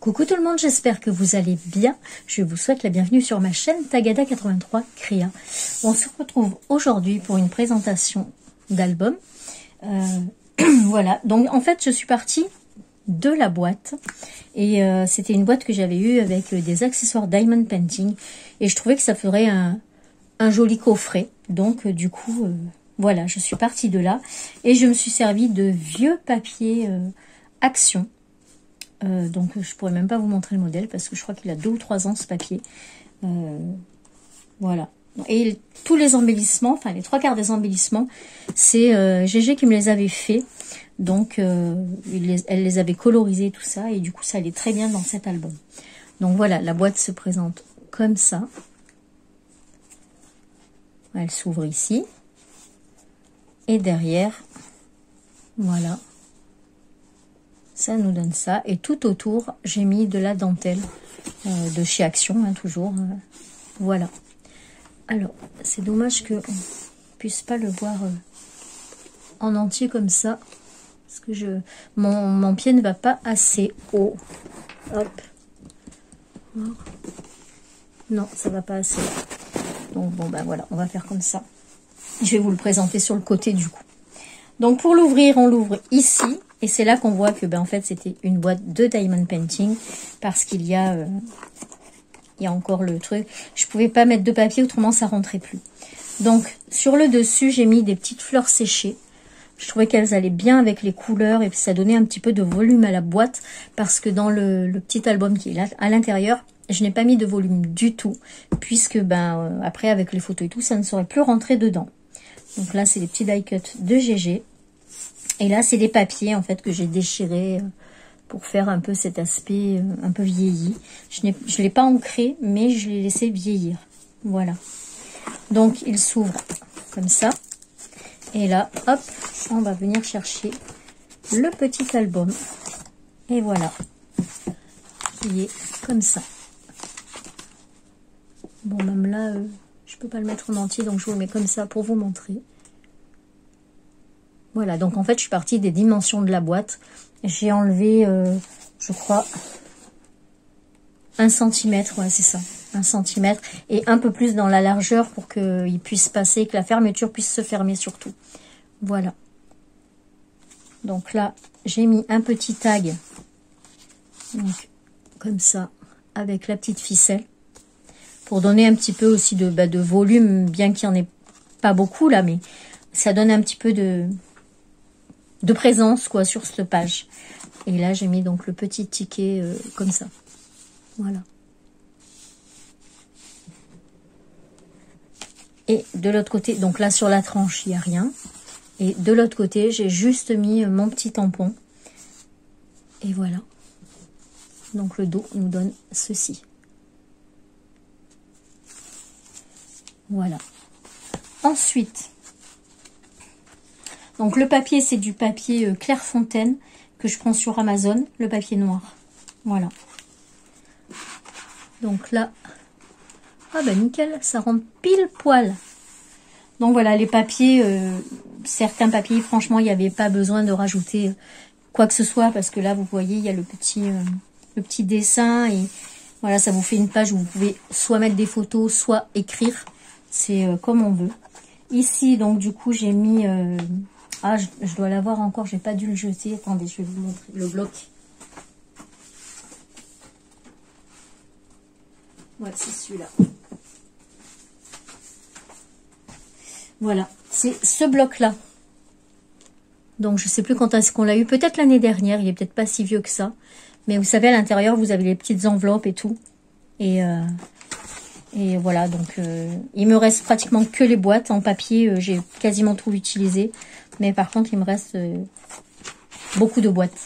Coucou tout le monde, j'espère que vous allez bien. Je vous souhaite la bienvenue sur ma chaîne Tagada83 Créa. On se retrouve aujourd'hui pour une présentation d'album. Voilà, donc en fait je suis partie de la boîte et c'était une boîte que j'avais eue avec des accessoires Diamond Painting et je trouvais que ça ferait un joli coffret. Donc du coup, voilà, je suis partie de là et je me suis servi de vieux papier Action. Donc je pourrais même pas vous montrer le modèle parce que je crois qu'il a 2 ou 3 ans ce papier. Voilà. Et tous les embellissements, enfin les 3/4 des embellissements, c'est Gégé qui me les avait fait. Donc elle les avait colorisés tout ça et du coup ça allait très bien dans cet album. Donc voilà, la boîte se présente comme ça. Elle s'ouvre ici. Et derrière, voilà. Ça nous donne ça. Et tout autour, j'ai mis de la dentelle de chez Action, hein, toujours. Voilà. Alors, c'est dommage que on puisse pas le voir en entier comme ça. Parce que mon pied ne va pas assez haut. Hop. Non, ça va pas assez haut. Donc bon, ben voilà, on va faire comme ça. Je vais vous le présenter sur le côté du coup. Donc pour l'ouvrir, on l'ouvre ici. Et c'est là qu'on voit que en fait c'était une boîte de Diamond Painting. Parce qu'il y a encore le truc. Je pouvais pas mettre de papier, autrement ça rentrait plus. Donc sur le dessus, j'ai mis des petites fleurs séchées. Je trouvais qu'elles allaient bien avec les couleurs. Et puis ça donnait un petit peu de volume à la boîte. Parce que dans le petit album qui est là à l'intérieur, je n'ai pas mis de volume du tout. Puisque après avec les photos et tout, ça ne serait plus rentré dedans. Donc là, c'est les petits die cuts de Gégé. Et là, c'est des papiers, en fait, que j'ai déchirés pour faire un peu cet aspect un peu vieilli. Je ne l'ai pas ancré, mais je l'ai laissé vieillir. Voilà. Donc, il s'ouvre comme ça. Et là, hop, on va venir chercher le petit album. Et voilà. Qui est comme ça. Bon, même là... je peux pas le mettre en entier, donc je vous le mets comme ça pour vous montrer. Voilà, donc en fait, je suis partie des dimensions de la boîte. J'ai enlevé, je crois, 1 cm, ouais, c'est ça, 1 cm. Et un peu plus dans la largeur pour qu'il puisse passer, que la fermeture puisse se fermer surtout. Voilà. Donc là, j'ai mis un petit tag, donc comme ça, avec la petite ficelle. Pour donner un petit peu aussi de volume, bien qu'il n'y en ait pas beaucoup là, mais ça donne un petit peu de présence quoi sur cette page. Et là, j'ai mis donc le petit ticket comme ça. Voilà. Et de l'autre côté, donc là sur la tranche, il n'y a rien. Et de l'autre côté, j'ai juste mis mon petit tampon. Et voilà. Donc le dos nous donne ceci. Voilà. Ensuite, donc le papier, c'est du papier Clairefontaine que je prends sur Amazon, le papier noir. Voilà. Donc là, ah ben nickel, ça rentre pile poil. Donc voilà, les papiers, certains papiers, franchement, il n'y avait pas besoin de rajouter quoi que ce soit parce que là, vous voyez, il y a le petit dessin et voilà, ça vous fait une page où vous pouvez soit mettre des photos, soit écrire. C'est comme on veut. Ici, donc, du coup, j'ai mis... ah, je dois l'avoir encore. J'ai pas dû le jeter. Attendez, je vais vous montrer le bloc. Ouais, c'est celui-là. Voilà. C'est ce bloc-là. Donc, je sais plus quand est-ce qu'on l'a eu. Peut-être l'année dernière. Il est peut-être pas si vieux que ça. Mais vous savez, à l'intérieur, vous avez les petites enveloppes et tout. Et voilà, donc il me reste pratiquement que les boîtes en papier. J'ai quasiment tout utilisé. Mais par contre, il me reste beaucoup de boîtes.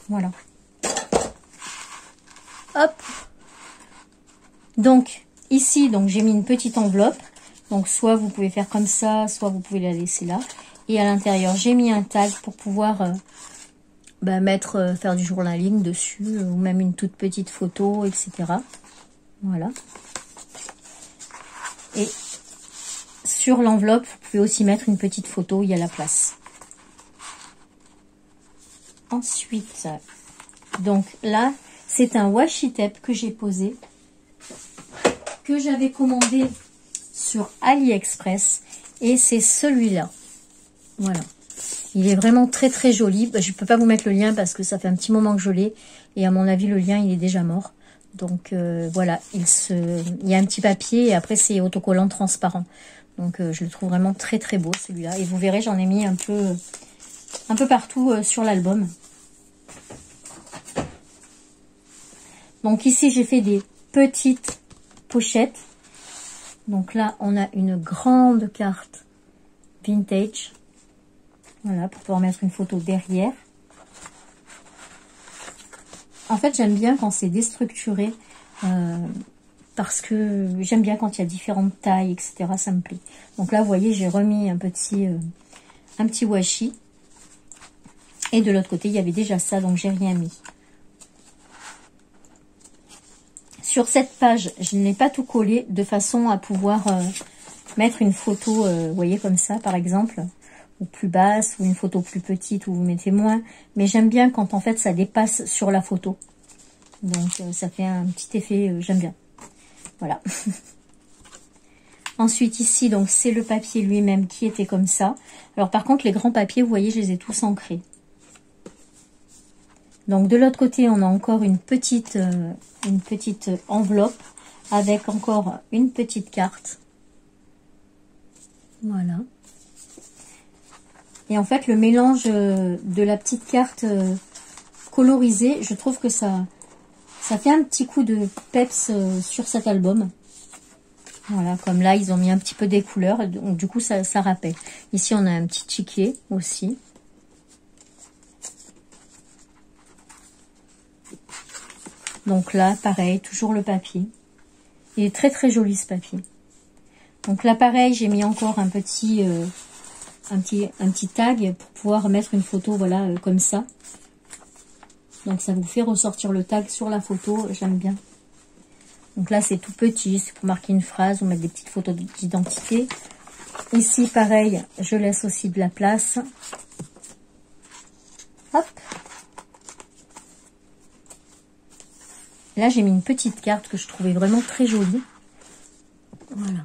Voilà. Hop. Donc, ici, donc j'ai mis une petite enveloppe. Donc, soit vous pouvez faire comme ça, soit vous pouvez la laisser là. Et à l'intérieur, j'ai mis un tag pour pouvoir faire du journaling dessus. Ou même une toute petite photo, etc. Voilà. Et sur l'enveloppe, vous pouvez aussi mettre une petite photo, il y a la place. Ensuite, donc là, C'est un washi tape que j'ai posé, que j'avais commandé sur AliExpress, et c'est celui-là. Voilà. Il est vraiment très très joli. Je peux pas vous mettre le lien parce que ça fait un petit moment que je l'ai, et à mon avis le lien il est déjà mort. Donc voilà, il y a un petit papier et après c'est autocollant transparent. Donc je le trouve vraiment très très beau celui-là. Et vous verrez, j'en ai mis un peu partout sur l'album. Donc ici j'ai fait des petites pochettes. Donc là on a une grande carte vintage. Voilà, pour pouvoir mettre une photo derrière. En fait j'aime bien quand c'est déstructuré. Parce que j'aime bien quand il y a différentes tailles, etc. Ça me plaît. Donc là, vous voyez, j'ai remis un petit washi. Et de l'autre côté, il y avait déjà ça, donc j'ai rien mis. Sur cette page, je n'ai pas tout collé de façon à pouvoir mettre une photo, vous voyez, comme ça, par exemple, ou plus basse, ou une photo plus petite, où vous mettez moins. Mais j'aime bien quand, en fait, ça dépasse sur la photo. Donc, ça fait un petit effet, j'aime bien. Voilà. Ensuite ici, donc c'est le papier lui-même qui était comme ça. Alors par contre, les grands papiers, vous voyez, je les ai tous ancrés. Donc de l'autre côté, on a encore une petite enveloppe avec encore une petite carte. Voilà. Et en fait, le mélange de la petite carte colorisée, je trouve que ça fait un petit coup de peps sur cet album. Voilà, comme là, ils ont mis un petit peu des couleurs. Donc, du coup, ça rappelle. Ici, on a un petit ticket aussi. Donc là, pareil, toujours le papier. Il est très, très joli, ce papier. Donc là, pareil, j'ai mis encore un petit tag pour pouvoir mettre une photo, voilà, comme ça. Donc, ça vous fait ressortir le tag sur la photo. J'aime bien. Donc là, c'est tout petit, c'est pour marquer une phrase ou mettre des petites photos d'identité. Ici, pareil, je laisse aussi de la place. Hop. Là, j'ai mis une petite carte que je trouvais vraiment très jolie. Voilà.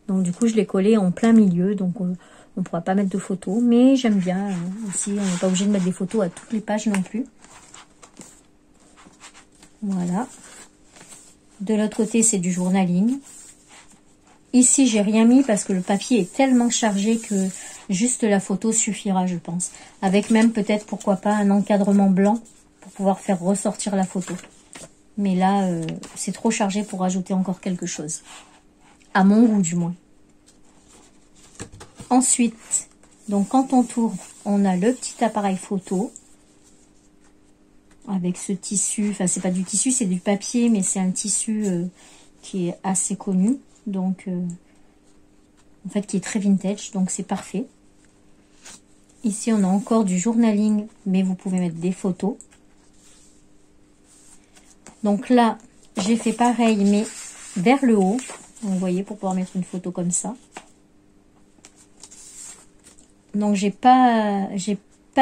Donc, du coup, je l'ai collée en plein milieu. Donc, on ne pourra pas mettre de photos. Mais j'aime bien aussi. On n'est pas obligé de mettre des photos à toutes les pages non plus. Voilà. De l'autre côté, c'est du journaling. Ici, j'ai rien mis parce que le papier est tellement chargé que juste la photo suffira, je pense. Avec même peut-être, pourquoi pas, un encadrement blanc pour pouvoir faire ressortir la photo. Mais là, c'est trop chargé pour ajouter encore quelque chose. À mon goût, du moins. Ensuite, donc quand on tourne, on a le petit appareil photo. Avec ce tissu, enfin c'est pas du tissu, c'est du papier, mais c'est un tissu qui est assez connu, donc en fait qui est très vintage, donc c'est parfait. Ici on a encore du journaling, mais vous pouvez mettre des photos. Donc là j'ai fait pareil, mais vers le haut, vous voyez, pour pouvoir mettre une photo comme ça. Donc j'ai pas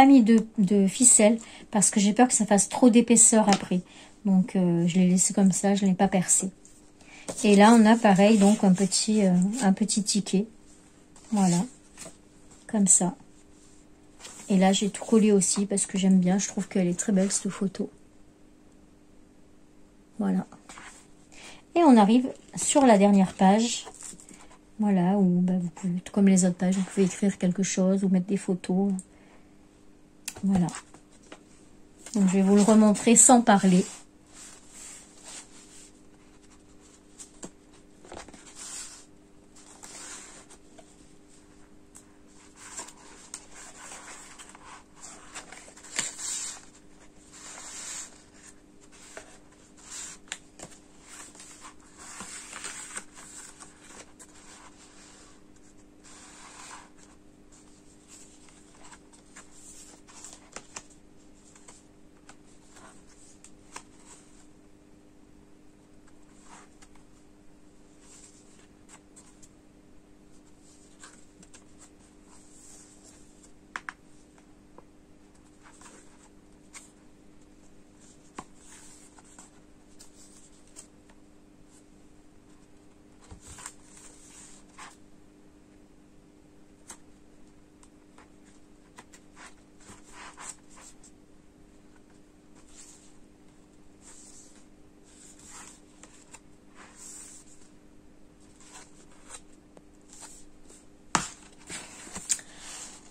mis de ficelle parce que j'ai peur que ça fasse trop d'épaisseur après. Donc je l'ai laissé comme ça, je ne l'ai pas percé. Et là on a pareil donc un petit ticket. Voilà. Comme ça. Et là j'ai tout collé aussi parce que j'aime bien, je trouve qu'elle est très belle cette photo. Voilà. Et on arrive sur la dernière page. Voilà, où bah, vous pouvez, comme les autres pages, vous pouvez écrire quelque chose ou mettre des photos. Voilà. Donc, je vais vous le remontrer sans parler.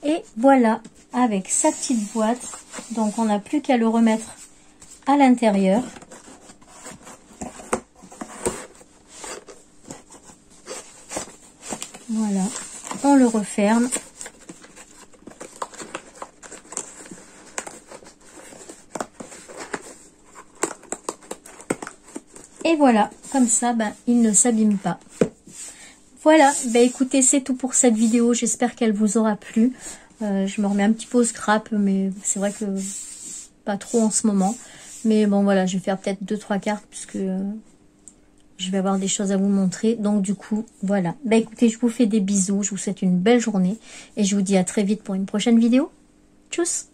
Et voilà, avec sa petite boîte. Donc on n'a plus qu'à le remettre à l'intérieur. Voilà, on le referme. Et voilà, comme ça, ben, il ne s'abîme pas. Voilà, ben écoutez, c'est tout pour cette vidéo. J'espère qu'elle vous aura plu. Je me remets un petit peu au scrap, mais c'est vrai que pas trop en ce moment. Mais bon, voilà, je vais faire peut-être 2-3 cartes, puisque je vais avoir des choses à vous montrer. Donc du coup, voilà. Ben écoutez, je vous fais des bisous. Je vous souhaite une belle journée. Et je vous dis à très vite pour une prochaine vidéo. Tchuss!